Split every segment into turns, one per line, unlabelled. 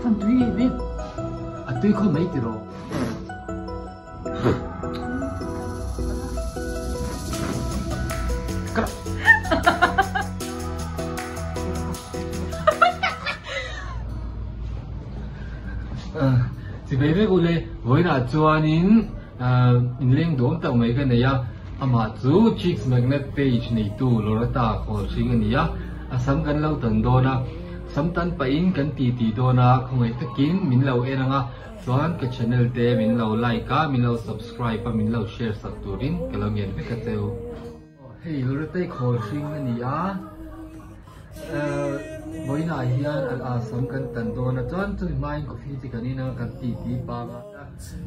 thằng túi gì đi
à túi không mấy tỷ rồi thì bây giờ cô với là cho nên in lên đón tàu mấy cái này à mà chú Chicks Magnet page này tu rồi ta có chuyện cái này à sắm cái lâu tận đó na sắm tan pain cái tí đó na không ai tất kín mình lâu em nga chọn cái channel để mình lâu like cả mình lâu subscribe và mình lâu share sắc turin cái lâu miền với cái tàu hey rồi ta có chuyện cái này à với lại hiện sắm cái tận đó na chọn tôi mai có phi thì cái này na cái tí ba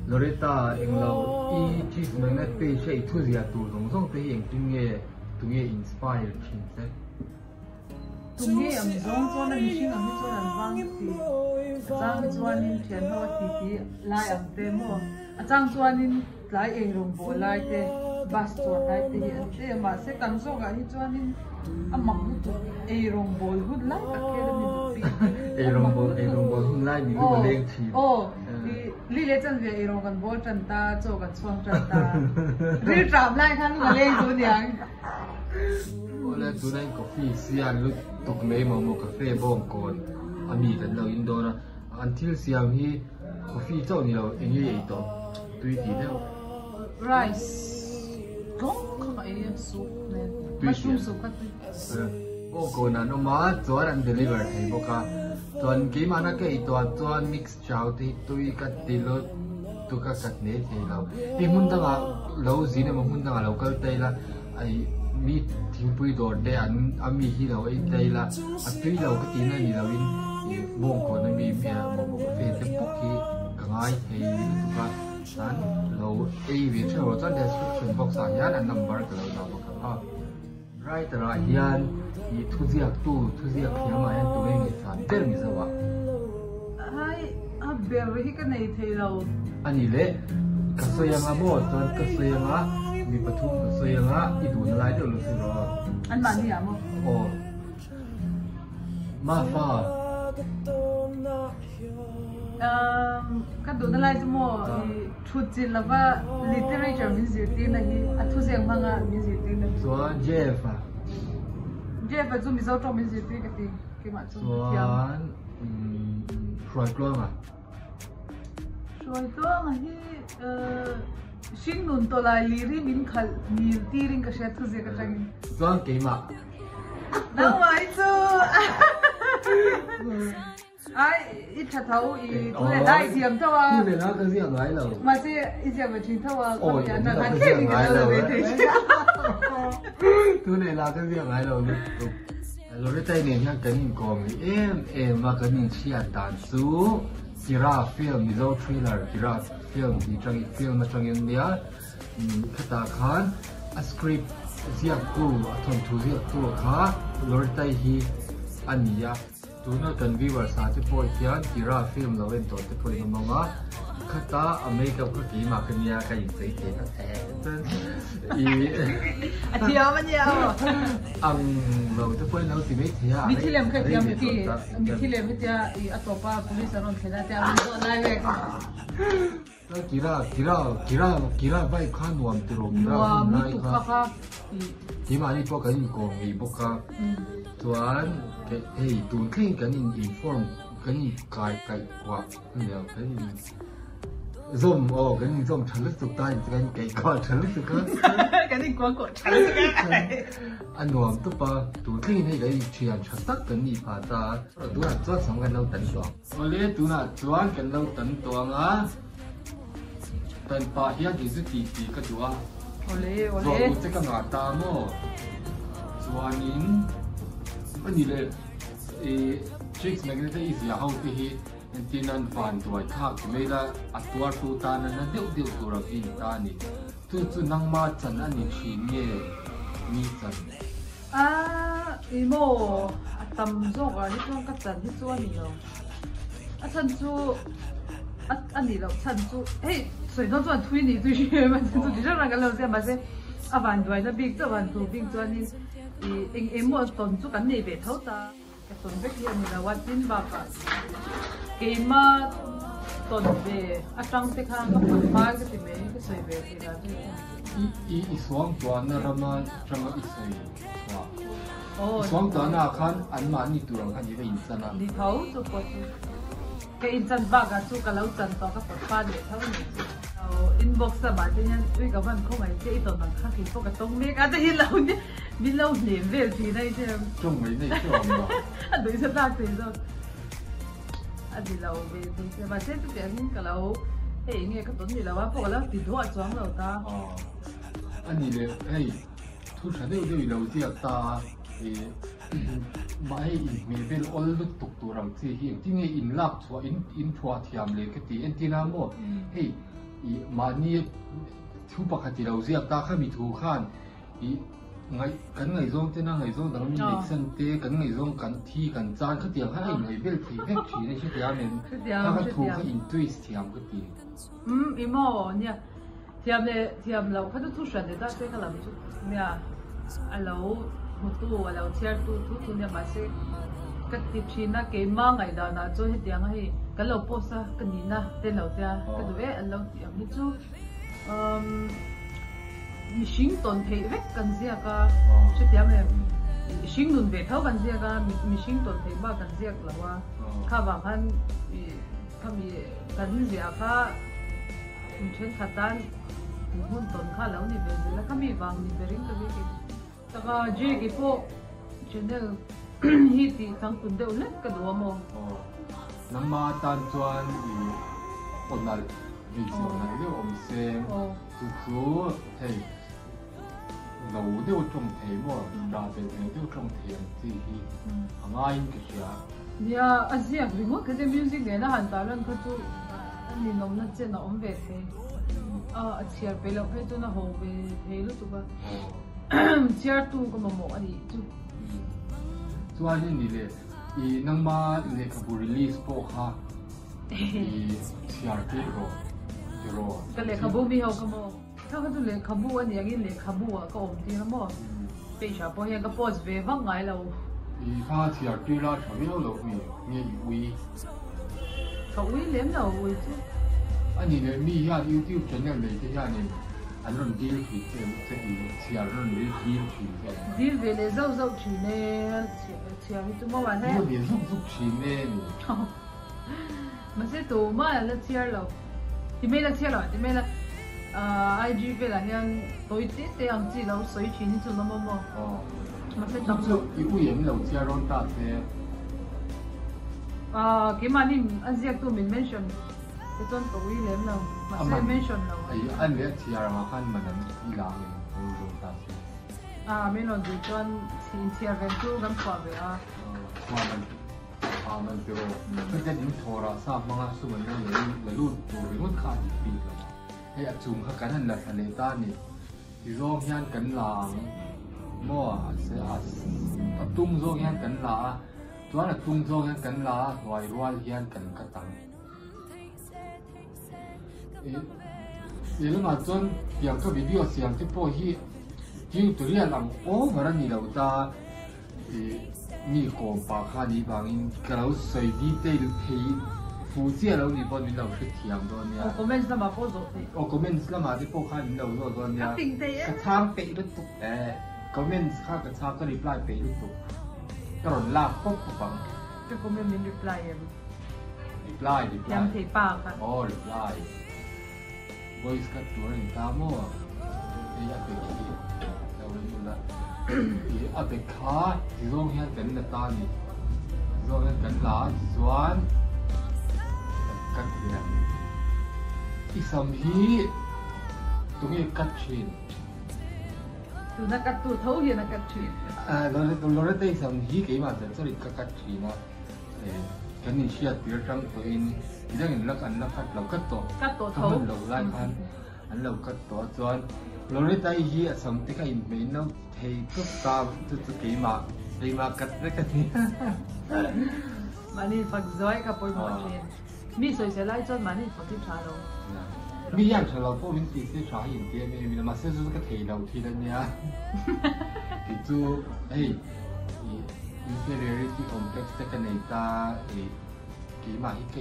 Loretta em lâu i Chicks Magnet page ấy thu gì tu giống giống thế hiện tung nghe inspire chính xác
tung nghe âm giống cho nên mình âm cho nên vang thì trang cho nên thiền hoa thì lại âm demo trang cho nên lại em rong bộ lại thế bus cho lại thế hiện thế mà sẽ cần số cái cho nên âm mặc em rong bộ hút lại cái mình
em rong bộ hút lại mình có lên thì
lý lẽ chân về rongกันบ่chân ta choกันช่วงchân taรีบจับไล่ขั้นมาเล่นตัวอย่าง
แล้วตัวนั้นกาแฟเสียลุตุกเลยมากาแฟบ้องก่อนอามีแต่เราอินโดนะอันที่เสียมีกาแฟเจ้านี่เราเองยี่ตัวตุยตีแล้ว
rice ก้องข้าวเองซุปเนี่ยมัชรูมซุปก็ตุย
บ้องก่อนนั้นมาจวนอัน deliver ให้บอกว่าจวนกี่มันก็ไอตัวจวน mix ชาวที่ตุยกัดติลตุกกัดเนื้อที่เราที่มุ่งตั้งเราจีนมันมุ่งตั้งเราก็ได้ละไอมีทิ้งปุยโดดได้อันมีที่เราไอ้ได้ละอันที่เราก็ตีนั่นนี่เราอินบ่งก่อนมีเมียบ่งเฟซบุ๊กที่ง่ายให้ทุกคนนั้นเราไอ้วิธีเราจะ description box อ่ะยันอัน number ก็เราบอกกันอ่ะ right แต่ละยันที่ทุกอย่างทุกอย่างเขียนมายันตัวเองมีสารเดิมมีสวะ
ให้เบลล์ที่กันในที่เรา
อันนี้เลยกระทรวงอ่ะบ่ตอนกระทรวงอ่ะมีประทุมกระทรวงอ่ะอีดูนอะไรเดี๋ยวรู้สึกว่า
อันมันนี่อ่ะมั้ง
โอ้มาฟ้า
ก็ดูนั่นแหละจะมั่วชุดจีนแล้วว่า literature มีสิ่งที่นั่นที่ทุกสิ่งมันก็มีสิ่งที่นั่น
ส่วนเจฟ
จะมีส่วนตรงมีสิ่งที่กี่กี่มาส่
วนช่วยกล้องอ่ะ
ช่วยกล้องที่ชิงนุนตัวลายลีรีมินขัลมีตีริงก็เชื่อทุกสิ่งก็จัง
ส่วนกี่มา
น้องไว้จูไอ้อีชัดเท้าอีตัวเล็กได้เสียมเท่าว่า
ตัวเล็กก็เสียงไงเรา
มาเสียอีเสียมจริงเท่าว่าคนยันนั่นแค่นี้ก็เลยไม่ได้
ตัวเล็กก็เสียงไงเราเราได้ใจเนี่ยยังกันยิ่งกองมากันยิ่งเชียร์ดันซูกีฬาฟิล์มมิโซทริลเลอร์กีฬาฟิล์มที่จังฟิล์มมาจังยังเดียขตาขานสคริปต์เสียกู้ทนทุเสียกู้ค่ะเราได้ใจฮีอันนี้ตัวนั้นกันวิวาสาธิตพอยที่อันกีฬาฟิล์มเราเป็นตัวที่พอดีมั้งว่าขตาอเมริกาก็กี่มากันเนี่ยก็ยิ่งใจเย็นนะ
เที่ยวมันยาว
เราจะไปเราสิไม่เที่ยว
มีที่เล่มแค่เที่ยวมีที่เล่มที่จะอัตโตป้า police อารมณ์เสียได้แต่ไม่ต้องได้เลย
แล้วกีฬาไปข้านวมตรง
นวมมีตุกค่ะ
ที่มาที่พวกกันยิ่งกองอีพวกกันส่วนตูนคลิ้งกันยิ่งอินฟอร์มกันยิ่งไกลกว่าเนี่ยกันยิ่งzoom กันยิ่ง zoom ฉันรู้สึกได้กันไกลกว่าฉันรู้สึก
กันยิ่งกว่าฉันรู้สึก
อันนวมตุ๊บตูนคลิ้งให้กันยิ่งเชียร์ชัดตักกันยิ่งพาตาดูน่ะจ้าสองกันเราตันตัววันนี้ดูน่ะจ้ากันเราตันตัวง่ะเป็นป่าเฮียที่สุดที่ก็จ้าส่วนจะกันหน้าตาโม่ส่วนนี้อันนี้เลยChicks Magnet is ya how to hit and tinan fan to I talk me la atwar tu tanan na deu tura in tani tu nang ma chan ani chi nge mi chan
imo atam zo ga ni tong ka chan ni chu ani lo a chan chu ani lo chan chu hey soi no chuan thui ni tu shi ma chan chu ji ra ga lo se ma se avan doi na big to van tu big chuan ni eng emo ton chu kan nei be thau ta cái tuần biết hiện là wat tin bạc à cái mà tuần về ở trong cái khang cái phần ba cái gì mấy cái sợi về thì là
i xuống tuần là mà trong cái sợi
oh
xuống tuần là khăn ăn mà đi tuần khăn gì cái insan à
đi thấu cho có cái insan bạc à chú cái lâu chân to cái phần ba để thấu này inbox sa ba tin yan uy ka van không ai cái ito nang khaki ko ka tong mek ate hilaw ni bilaw ni vel ti dai te
trong mấy này trong mà
ado isa ta te so adi law ve te ba se tu te ka law e nge ka ton ni lawa po la ti do a chuang lo ta
anh nhìn này hey thu sản đều đều lâu gì ta mai mình bên all lúc tục tụ rằng gì hiệnที่ไง in lab ชัว in พัวเทียมเลยก็ตี en ที่น้ำบ่เฮ้ยมานี่ทุปกติเราเสียตาข้ามีถูข้านไงกันไงซ่งเจ้าไงซ่งแต่เรามีเด็กสันเตกันไงซ่งกันที่กันจานก็เตียงให้ไงเบลที่แค่ทีในชื่อเดียวเนี่ยถ้าเขาถูกเขา in twist เทียมก็ตี
อีโม่เนี่ยเทียมเลยเทียมเราเขาจะทุชันเดี๋ยวได้ก็เราจุเนี่ยเรามุตุเราเชียร์ตุเนี่ยมาเสกติดชีน่ะเกมมั่งไงดานะจู่ให้เตียงให้กันเราโพสต์กันนี่นะเต้นเราเตียกันดูเราเตียงนี่จู่มีชิงต้นเทเวกันเสียก็ชื่อเตียงเลยชิงนุ่นเวทเท่ากันเสียก็มีชิงต้นเทบ้ากันเสียก็ว่าข้าบางท่านข้ามีกันเสียข้าเช่นขัดด้านหุ่นต้นข้าแล้วนี่เป็นแล้วข้ามีบางนี่เป็นเรื่องก็ไม่เกี่ยวแต่ก็จีกี่พวกเช่นเดียวฮิตที่ทั้งคุณเดียวเล็กก็ดูว่าโม
น้ำมาตันจวนคนนั้นมีส่วนไหนเรื่องอมเซงคือเฮ้ยเราเดี๋ยวจงเทว่าเราเป็นเดี๋ยวจงเทียนที่ง่ายก็เชีย
เนี่ยอาเซียนริมว่าคือจะมิวสิกเนี่ยนะฮันตาลันเขาจู่อันนี้น้องนั่นเจนน้องเวทอาเชียร์ไปแล้วให้จู่น่ะโฮเวทให้รู้ตัวเชียร์ตู้ก็มาโมอันนี้จู่
ส่วนนี้เลยนังมาเลยขบวนรีลีสโปค่ะเชียร์ที่รอ
ก็เลยขบวนมีเขาก็โมถ้าเขาจะเลยขบวนอย่างนี้เลยขบวนก็อมที่นะโมไปชาปอยก็โพสเวฟังไงเรา
ข้าเชียร์ที่เราชอบเรามีวี
เขาวีเลี้ยงเราวีจู่
อันนี้เลยมีอย่าง YouTube ช่องเลยที่อย่างนี้อันนั้นดีที่เชียร์นั้นดีที่
ดีเวลเจ้าชีเน่เชียร์ที่ตัววันนี้
เดี๋ยวซุกชีเน่
มันจะตัวมาแล้วเชียร์เราที่ไม่ละเชียร์เราที่ไม่ละIG เวลาเนี่ยตัวที่เตะอังกฤษเราสวยชีนี่จุดนั้นมั้งมันจะ
ต้องอีกอย่างเราเชียร์ร้อนตาเสีย
กี่มันนี่อันเสียตัวมินเมนชั่นจะต้นตัววิเลมเรามันจะเมนชั่นเรา
อันเนี้ยเชียร์มาขั้นมันนั้นอีหลังเลยร้อนตาเสีย
ไม่นอนดูจนเชียร์เป็นตัวกันกว่าเวลา
มันเป็นก็จะยิ่งโทรศัพท์มาส่วนนั้นเลยรุ่นตัวรุ่นขาดอีกปีแล้วให้อัดจุ่มเขากันนั่นแหละทะเลต้านี่ที่โรงงานกันหลังมั่วเสียตุ้งโรงงานกันหลังตัวนั้นตุ้งโรงงานกันหลังวายรวยงานกันกระตังเดี๋ยวมาจนอย่างก็วิดีโอเสียงที่พ่อที่ยิ่งตัวเรียนหลังโอ้มาแล้วนี่เราตามีโคมปากข้านี้บางอินกระเราใส่ดีเทลที่ฟูเจียเรานี่บนนี้เราชุดเทียมตัวเนี้ย
คอมเมนต์สมาโพสต์
คอมเมนต์สมาที่พวกข้านี้เราตัวเนี้ยกระชากเปรุตุกคอมเมนต์ข้ากระชากก็รีプライเปรุตุกกระโดดลากปุ๊บปัง
ก็คอมเมนต์มีรีプライ
ยัง
เทปากค่ะ
อ๋อรีプライvoice กัดตัวนี่ตามมั่วนี่อะไรกี่เราไม่รู้ละอาเบค้าที่โรงงานกันละตานี่โรงงานกันหลายส่วนกัดเนี่ยที่สำฮีตรงนี้กัดชิน
ตัวนักกัดตัวเท่าเหี้ยนักกัดชิน
เราได้สำฮีกี่มาแต่สริกัดชินนะกันนี่เชียร์เปียร์จังตัวเองเรื่องนักอันนักกัดเรากัดตัว
เท่า
เราไล่พันอันเรากัดตัวส่วนเราได้เหี้ยสำที่เขาอินไม่น้องเฮ้ยก็ตามจุดกี่มากัดได้กันนี่
มันนี่ฝักจ้อยกับปอยหมดเชนมีสวยเสียไล่จนมันนี่ฝักที่ชาโล
มีอย่างเช่นเราพวกมินตีที่ชาอินเดียมีมาเสียสุดก็เทเราทีละเนี่ยที่จู่เฮ้ย inferiority complex te kan nei ta ki ma hi ka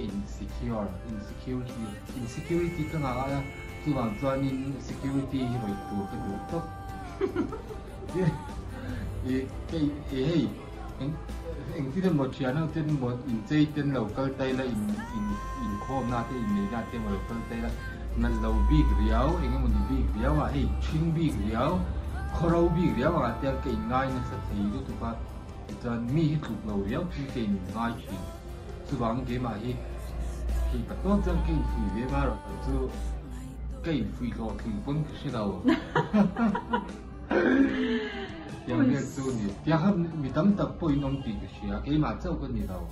insecurity ka nga ala tu wang chuan in security hi roi tur ka du to hey eng ti den mo chian ten mo in chei ten local tai la in khom na te in nei na te mo local tai la nan lo big riau eng mo ni big riau a hey ching big riau khorau big riau a te ka in ngai na sa thei du tu pa chuan mi hi thuk lo riau ki te in ngai chi chu wang ge ma hi pa to chang ki fi ve ma ro chu cái phi lo thì vẫn sẽ đâu yang dia tu ni dia ham mi tam tak poi nom ti ke sia ke ma chau ko ni đâu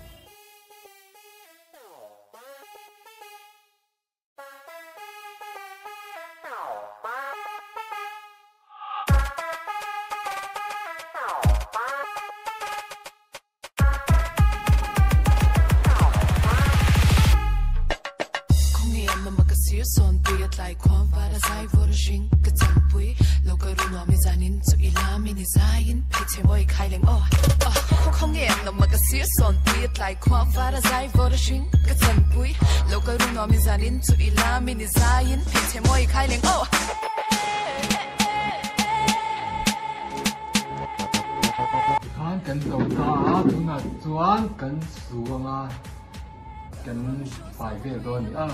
son tuyệt lại khoa và đã dài vô sinh cái chân bụi lâu cái rùa mi ra nín chú ý làm mi dài in phải chơi môi khai lên không nghe nó mà cái xía son tuyệt lại khoa và đã dài vô sinh cái chân bụi lâu cái rùa mi ra nín chú ý làm mi dài in phải chơi môi khai lên
Kan cần đầu ta chúng là chuan cần xuống à cần phải về rồi nữa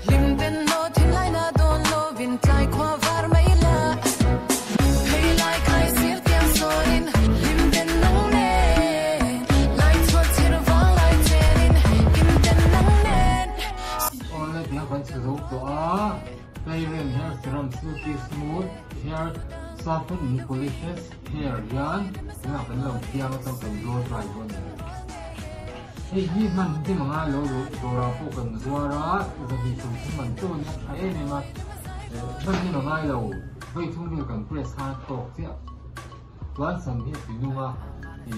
lim den no tin lai na don lo vin tai kwa var mai la hey lai kai sir tiang soin lim den nang ne lai thot sir va lai terin lim den nang ne
ole dia kan sử to a đây lên hair serum silky smooth hair soften polishes hair yan na kan lo tiang trong cái blow dry luôn hey hi man ti mga lo ra po kan zuara za bi tum man to na ai ne ma ban ni ma ngai lo vai thung ni kan press ha to tia wan sam hi ti nu ma ti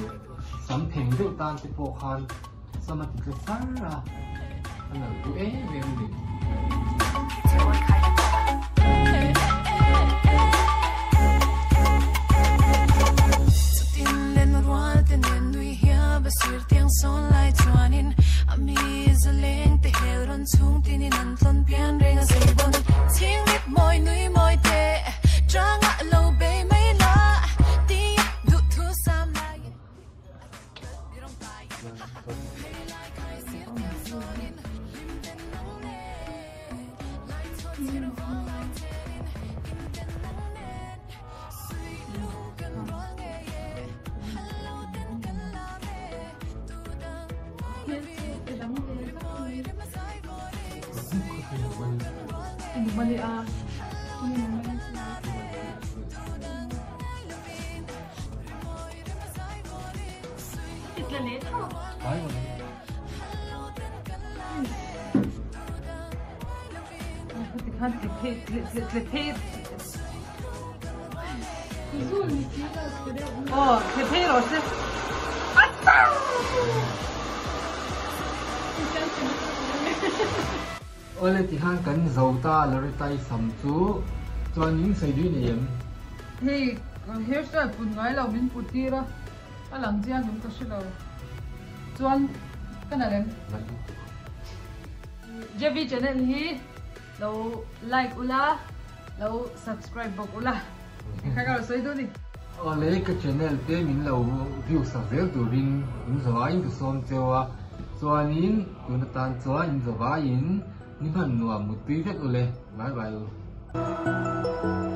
sam theng de tan ti po khan sama ti ka sara ana tu e me ni basir tiang son lai chuanin ami zaleng te heron chung tinin an tlon pian renga zeibon thing mit moi nui moi te tranga lo be mai la ti du thu sam lai dirong pai hey lai kai sir tiang sonin lim den nang ne lai thot sir va lai terin lim den nang ne sui lu kan wang e hello den kan la
Mali a itla net ho
ai rồi
kan te ro se
ole ti han kan zo ta lori tai sam chu chuan ning sei dui ne yem
hey hairstyle pun ngai lo min putira alang jian dum ka shilo chuan kana len JV channel hi lo like ula lo subscribe bok ula ka soi du ni
ole ka channel te min lo view sa vel tu ring in zo ai du som chewa chuan in tu na tan chuan in zo va in ni ban nuam mu ti vet ole bye bye